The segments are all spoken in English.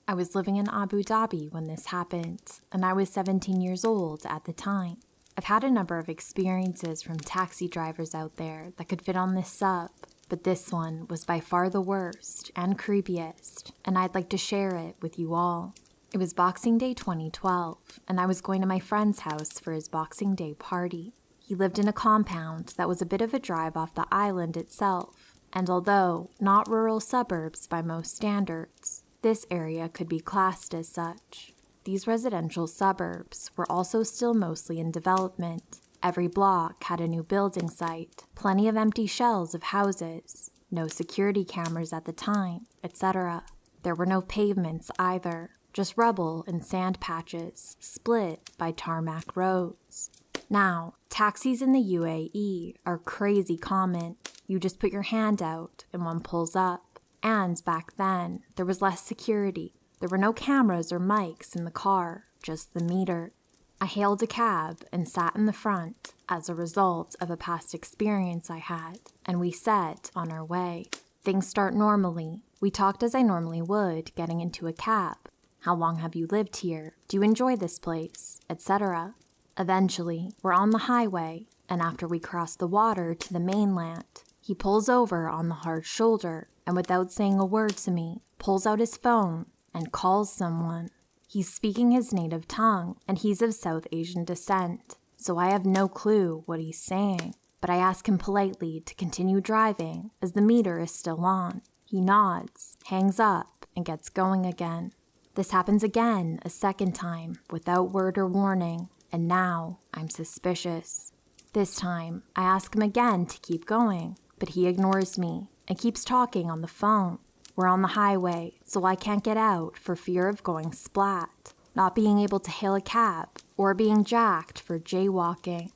I was living in Abu Dhabi when this happened, and I was 17 years old at the time. I've had a number of experiences from taxi drivers out there that could fit on this sub, but this one was by far the worst and creepiest, and I'd like to share it with you all. It was Boxing Day 2012, and I was going to my friend's house for his Boxing Day party. He lived in a compound that was a bit of a drive off the island itself, and although not rural suburbs by most standards, this area could be classed as such. These residential suburbs were also still mostly in development. Every block had a new building site, plenty of empty shells of houses, no security cameras at the time, etc. There were no pavements either, just rubble and sand patches, split by tarmac roads. Now, taxis in the UAE are crazy common. You just put your hand out and one pulls up. And back then, there was less security. There were no cameras or mics in the car, just the meter. I hailed a cab and sat in the front as a result of a past experience I had, and we set on our way. Things start normally. We talked as I normally would, getting into a cab. How long have you lived here? Do you enjoy this place? Etc. Eventually, we're on the highway, and after we cross the water to the mainland, he pulls over on the hard shoulder and without saying a word to me, pulls out his phone and calls someone. He's speaking his native tongue, and he's of South Asian descent, so I have no clue what he's saying. But I ask him politely to continue driving as the meter is still on. He nods, hangs up, and gets going again. This happens again a second time without word or warning, and now I'm suspicious. This time, I ask him again to keep going, but he ignores me and keeps talking on the phone. We're on the highway, so I can't get out for fear of going splat, not being able to hail a cab, or being jacked for jaywalking.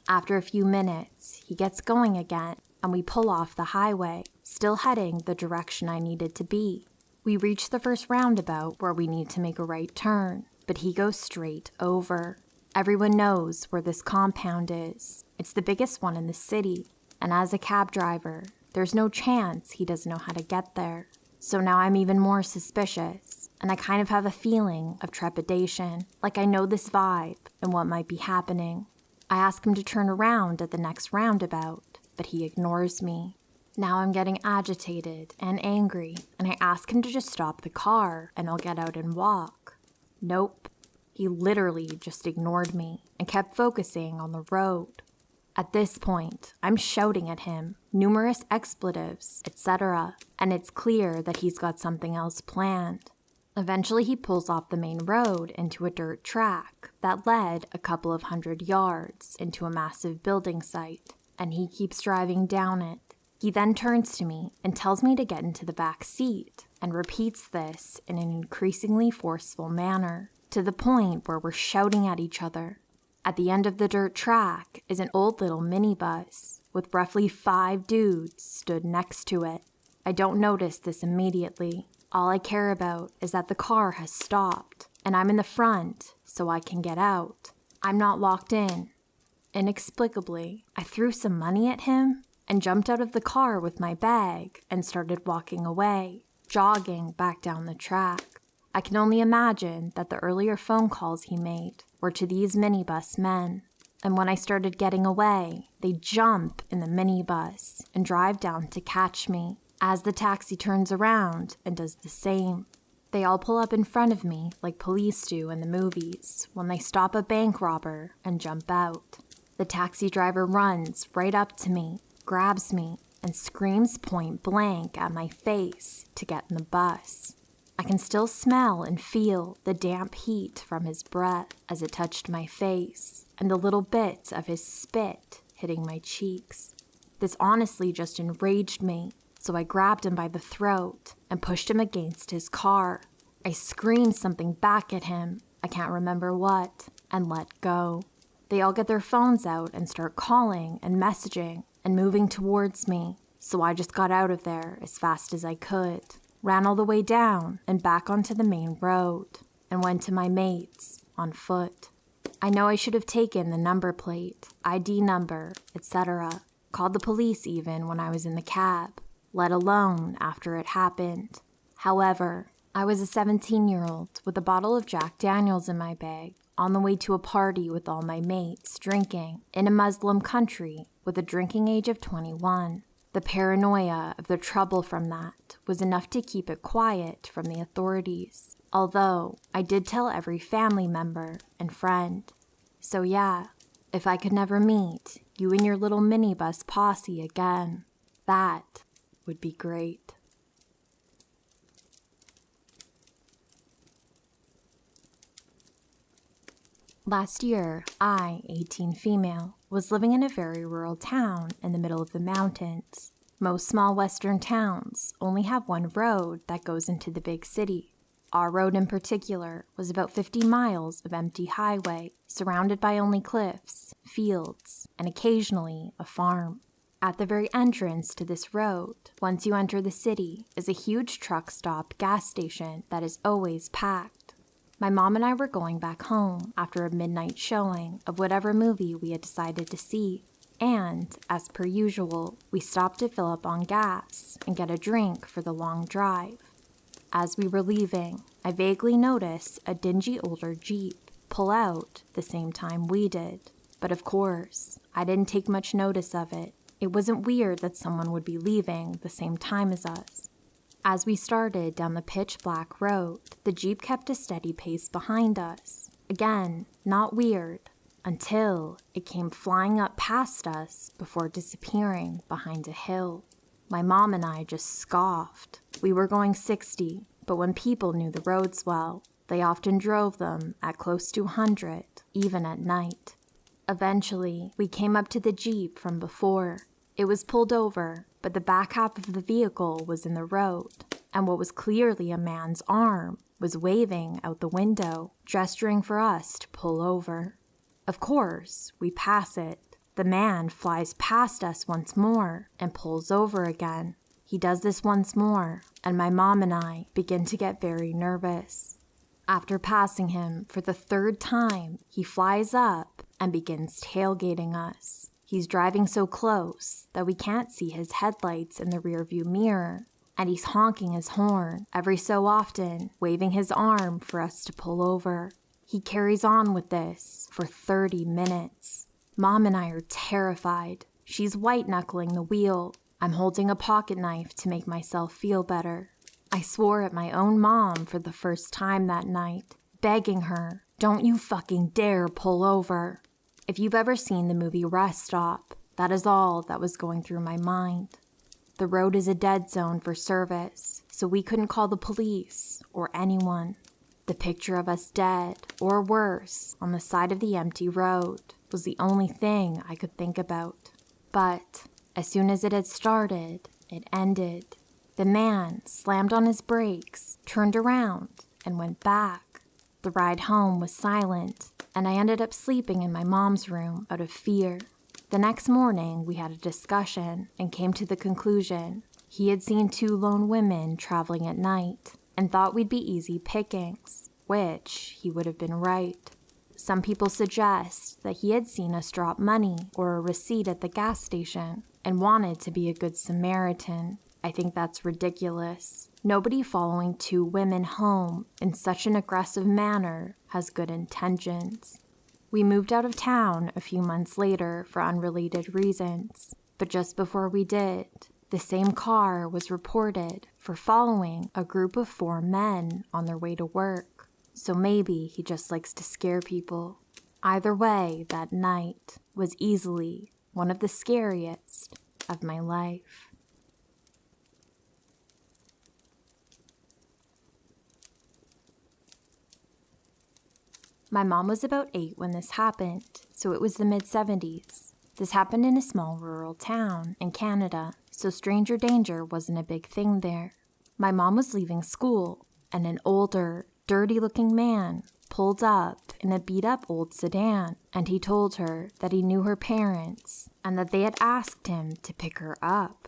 After a few minutes, he gets going again, and we pull off the highway, still heading the direction I needed to be. We reach the first roundabout where we need to make a right turn, but he goes straight over. Everyone knows where this compound is. It's the biggest one in the city, and as a cab driver, there's no chance he doesn't know how to get there. So now I'm even more suspicious, and I kind of have a feeling of trepidation, like I know this vibe and what might be happening. I ask him to turn around at the next roundabout, but he ignores me. Now I'm getting agitated and angry, and I ask him to just stop the car and I'll get out and walk. Nope. He literally just ignored me and kept focusing on the road. At this point, I'm shouting at him, numerous expletives, etc., and it's clear that he's got something else planned. Eventually, he pulls off the main road into a dirt track that led a couple of 100 yards into a massive building site, and he keeps driving down it. He then turns to me and tells me to get into the back seat, and repeats this in an increasingly forceful manner, to the point where we're shouting at each other. At the end of the dirt track is an old little minibus with roughly 5 dudes stood next to it. I don't notice this immediately. All I care about is that the car has stopped and I'm in the front so I can get out. I'm not locked in. Inexplicably, I threw some money at him and jumped out of the car with my bag and started walking away, jogging back down the track. I can only imagine that the earlier phone calls he made were to these minibus men, and when I started getting away, they jump in the minibus and drive down to catch me, as the taxi turns around and does the same. They all pull up in front of me like police do in the movies when they stop a bank robber and jump out. The taxi driver runs right up to me, grabs me, and screams point blank at my face to get in the bus. I can still smell and feel the damp heat from his breath as it touched my face, and the little bits of his spit hitting my cheeks. This honestly just enraged me, so I grabbed him by the throat and pushed him against his car. I screamed something back at him, I can't remember what, and let go. They all get their phones out and start calling and messaging and moving towards me, so I just got out of there as fast as I could. Ran all the way down and back onto the main road, and went to my mates on foot. I know I should have taken the number plate, ID number, etc. Called the police even when I was in the cab, let alone after it happened. However, I was a 17-year-old with a bottle of Jack Daniels in my bag, on the way to a party with all my mates drinking in a Muslim country with a drinking age of 21. The paranoia of the trouble from that was enough to keep it quiet from the authorities, although I did tell every family member and friend. So yeah, if I could never meet you and your little minibus posse again, that would be great. Last year, I, 18 female, was living in a very rural town in the middle of the mountains. Most small western towns only have one road that goes into the big city. Our road in particular was about 50 miles of empty highway, surrounded by only cliffs, fields, and occasionally a farm. At the very entrance to this road, once you enter the city, is a huge truck stop gas station that is always packed. My mom and I were going back home after a midnight showing of whatever movie we had decided to see, and, as per usual, we stopped to fill up on gas and get a drink for the long drive. As we were leaving, I vaguely noticed a dingy older Jeep pull out the same time we did, but of course, I didn't take much notice of it. It wasn't weird that someone would be leaving the same time as us. As we started down the pitch-black road, the Jeep kept a steady pace behind us. Again, not weird, until it came flying up past us before disappearing behind a hill. My mom and I just scoffed. We were going 60, but when people knew the roads well, they often drove them at close to 100, even at night. Eventually, we came up to the Jeep from before. It was pulled over, but the back half of the vehicle was in the road, and what was clearly a man's arm was waving out the window, gesturing for us to pull over. Of course, we pass it. The man flies past us once more and pulls over again. He does this once more, and my mom and I begin to get very nervous. After passing him for the third time, he flies up and begins tailgating us. He's driving so close that we can't see his headlights in the rearview mirror, and he's honking his horn every so often, waving his arm for us to pull over. He carries on with this for 30 minutes. Mom and I are terrified. She's white-knuckling the wheel. I'm holding a pocket knife to make myself feel better. I swore at my own mom for the first time that night, begging her, "Don't you fucking dare pull over." If you've ever seen the movie Rest Stop, that is all that was going through my mind. The road is a dead zone for service, so we couldn't call the police or anyone. The picture of us dead, or worse, on the side of the empty road was the only thing I could think about. But as soon as it had started, it ended. The man slammed on his brakes, turned around, and went back. The ride home was silent, and I ended up sleeping in my mom's room out of fear. The next morning, we had a discussion and came to the conclusion he had seen 2 lone women traveling at night and thought we'd be easy pickings, which he would have been right. Some people suggest that he had seen us drop money or a receipt at the gas station and wanted to be a good Samaritan. I think that's ridiculous. Nobody following 2 women home in such an aggressive manner has good intentions. We moved out of town a few months later for unrelated reasons, but just before we did, the same car was reported for following a group of 4 men on their way to work. So maybe he just likes to scare people. Either way, that night was easily one of the scariest of my life. My mom was about 8 when this happened, so it was the mid-70s. This happened in a small rural town in Canada, so stranger danger wasn't a big thing there. My mom was leaving school, and an older, dirty-looking man pulled up in a beat-up old sedan, and he told her that he knew her parents and that they had asked him to pick her up.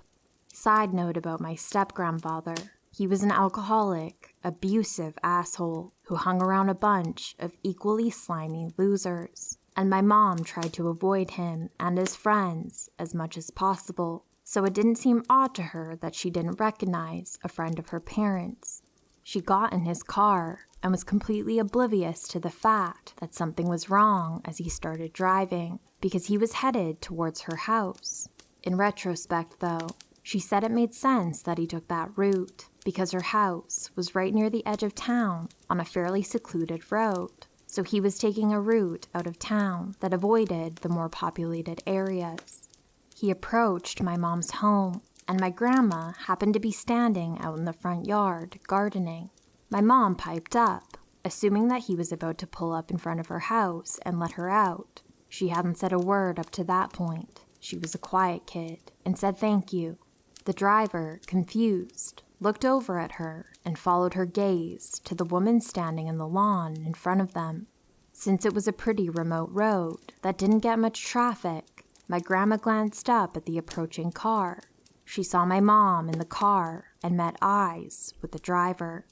Side note about my step-grandfather. He was an alcoholic, abusive asshole who hung around a bunch of equally slimy losers, and my mom tried to avoid him and his friends as much as possible, so it didn't seem odd to her that she didn't recognize a friend of her parents. She got in his car and was completely oblivious to the fact that something was wrong as he started driving because he was headed towards her house. In retrospect, though, she said it made sense that he took that route because her house was right near the edge of town on a fairly secluded road. So he was taking a route out of town that avoided the more populated areas. He approached my mom's home, and my grandma happened to be standing out in the front yard gardening. My mom piped up, assuming that he was about to pull up in front of her house and let her out. She hadn't said a word up to that point. She was a quiet kid and said thank you. The driver, confused, looked over at her and followed her gaze to the woman standing in the lawn in front of them. Since it was a pretty remote road that didn't get much traffic, my grandma glanced up at the approaching car. She saw my mom in the car and met eyes with the driver.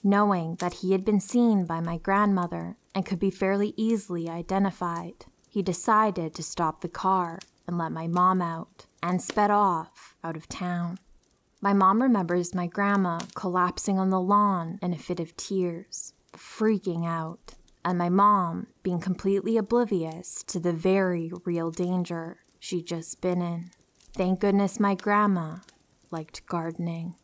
Knowing that he had been seen by my grandmother and could be fairly easily identified, he decided to stop the car and let my mom out and sped off out of town. My mom remembers my grandma collapsing on the lawn in a fit of tears, freaking out, and my mom being completely oblivious to the very real danger she'd just been in. Thank goodness my grandma liked gardening.